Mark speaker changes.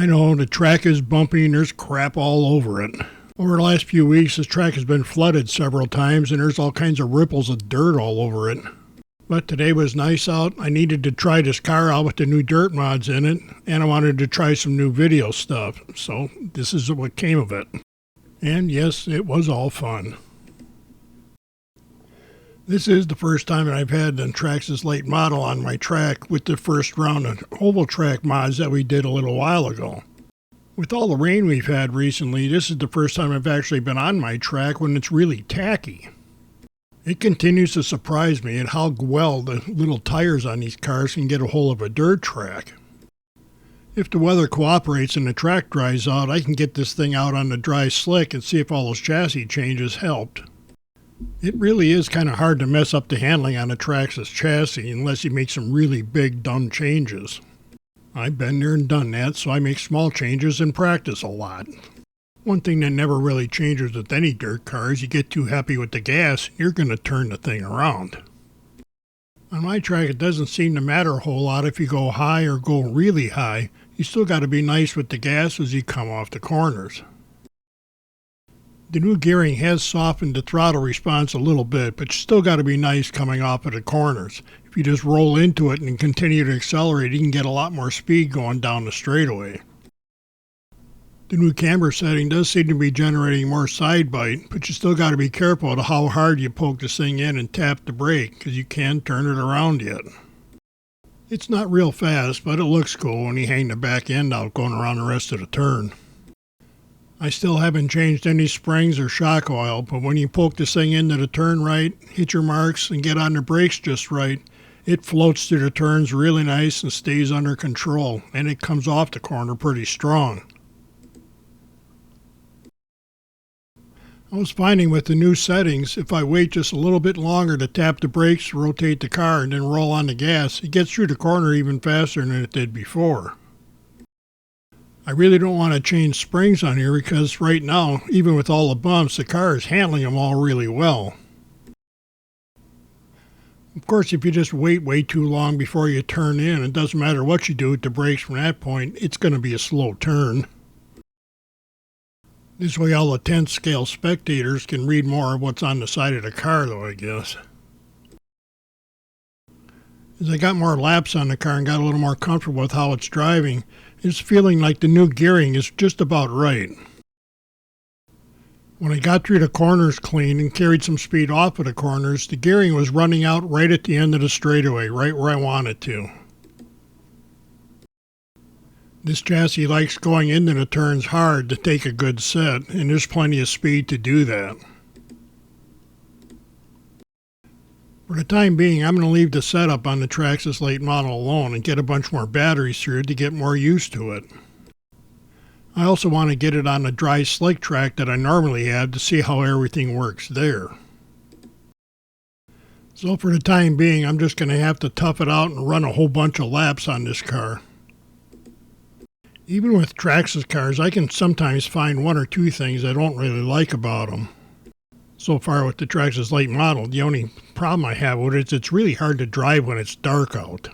Speaker 1: I know, the track is bumpy and there's crap all over it. Over the last few weeks, this track has been flooded several times and there's all kinds of ripples of dirt all over it. But today was nice out. I needed to try this car out with the new dirt mods in it, and I wanted to try some new video stuff. So this is what came of it. And yes, it was all fun. This is the first time that I've had the Traxxas Late Model on my track with the first round of oval track mods that we did a little while ago. With all the rain we've had recently, this is the first time I've actually been on my track when it's really tacky. It continues to surprise me at how well the little tires on these cars can get a hold of a dirt track. If the weather cooperates and the track dries out, I can get this thing out on the dry slick and see if all those chassis changes helped. It really is kind of hard to mess up the handling on a Traxxas chassis unless you make some really big, dumb changes. I've been there and done that, so I make small changes and practice a lot. One thing that never really changes with any dirt car is you get too happy with the gas, you're going to turn the thing around. On my track, it doesn't seem to matter a whole lot if you go high or go really high. You still got to be nice with the gas as you come off the corners. The new gearing has softened the throttle response a little bit, but you still got to be nice coming off of the corners. If you just roll into it and continue to accelerate, you can get a lot more speed going down the straightaway. The new camber setting does seem to be generating more side bite, but you still got to be careful of how hard you poke this thing in and tap the brake, because you can turn it around yet. It's not real fast, but it looks cool when you hang the back end out going around the rest of the turn. I still haven't changed any springs or shock oil, but when you poke this thing into the turn right, hit your marks, and get on the brakes just right, it floats through the turns really nice and stays under control, and it comes off the corner pretty strong. I was finding with the new settings, if I wait just a little bit longer to tap the brakes, rotate the car, and then roll on the gas, it gets through the corner even faster than it did before. I really don't want to change springs on here because right now, even with all the bumps, the car is handling them all really well. Of course, if you just wait way too long before you turn in, it doesn't matter what you do with the brakes from that point, it's going to be a slow turn. This way all the 10th scale spectators can read more of what's on the side of the car though, I guess. As I got more laps on the car and got a little more comfortable with how it's driving, it's feeling like the new gearing is just about right. When I got through the corners clean and carried some speed off of the corners, the gearing was running out right at the end of the straightaway, right where I want it to. This chassis likes going into the turns hard to take a good set, and there's plenty of speed to do that. For the time being, I'm going to leave the setup on the Traxxas Late Model alone and get a bunch more batteries through it to get more used to it. I also want to get it on the dry slick track that I normally have to see how everything works there. So for the time being, I'm just going to have to tough it out and run a whole bunch of laps on this car. Even with Traxxas cars, I can sometimes find one or two things I don't really like about them. So far with the Traxxas Late Model, the only problem I have with it is it's really hard to drive when it's dark out.